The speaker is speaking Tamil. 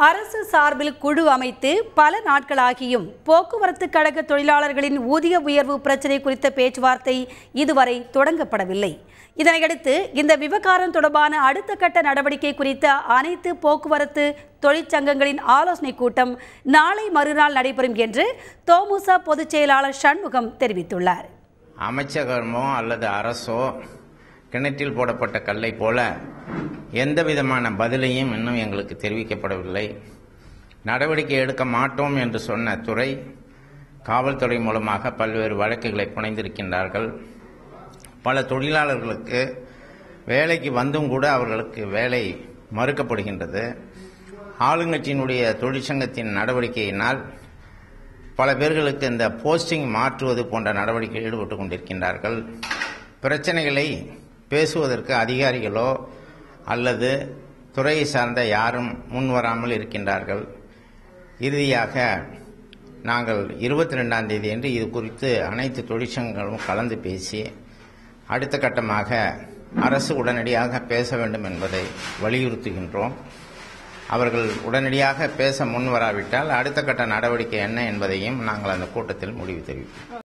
அரசு சார்பில் குழு அமைத்து பல நாட்களாகியும் போக்குவரத்து கழக தொழிலாளர்களின் ஊதிய உயர்வு பிரச்சினை குறித்த பேச்சுவார்த்தை இதுவரை தொடங்கப்படவில்லை. இதனையடுத்து இந்த விவகாரம் தொடர்பான அடுத்த கட்ட நடவடிக்கை குறித்த அனைத்து போக்குவரத்து தொழிற்சங்கங்களின் ஆலோசனைக் கூட்டம் நாளை மறுநாள் நடைபெறும் என்று தோமுச பொதுச் செயலாளர் சண்முகம் தெரிவித்துள்ளார். அமைச்சகமோ அல்லது அரசோ கிணற்றில் போடப்பட்ட கல்லை போல எந்த விதமான பதிலையும் இன்னும் எங்களுக்கு தெரிவிக்கப்படவில்லை. நடவடிக்கை எடுக்க மாட்டோம் என்று சொன்ன துறை காவல்துறை மூலமாக பல்வேறு வழக்குகளை புனைந்திருக்கின்றார்கள். பல தொழிலாளர்களுக்கு வேலைக்கு வந்தும் கூட அவர்களுக்கு வேலை மறுக்கப்படுகின்றது. ஆளுங்கட்சியினுடைய தொழிற்சங்கத்தின் நடவடிக்கையினால் பல பேர்களுக்கு இந்த போஸ்டிங் மாற்றுவது போன்ற நடவடிக்கையில் ஈடுபட்டு கொண்டிருக்கின்றார்கள். பிரச்சனைகளை பேசுவதற்கு அதிகாரிகளோ அல்லது துறையை சார்ந்த யாரும் முன்வராமல் இருக்கின்றார்கள். இறுதியாக நாங்கள் 22ஆம் தேதி அன்று இது குறித்து அனைத்து தொழிற்சங்கங்களும் கலந்து பேசி அடுத்த கட்டமாக அரசு உடனடியாக பேச வேண்டும் என்பதை வலியுறுத்துகின்றோம். அவர்கள் உடனடியாக பேச முன்வராவிட்டால் அடுத்த கட்ட நடவடிக்கை என்ன என்பதையும் நாங்கள் அந்த கூட்டத்தில் முடிவு தெரிவிப்போம்.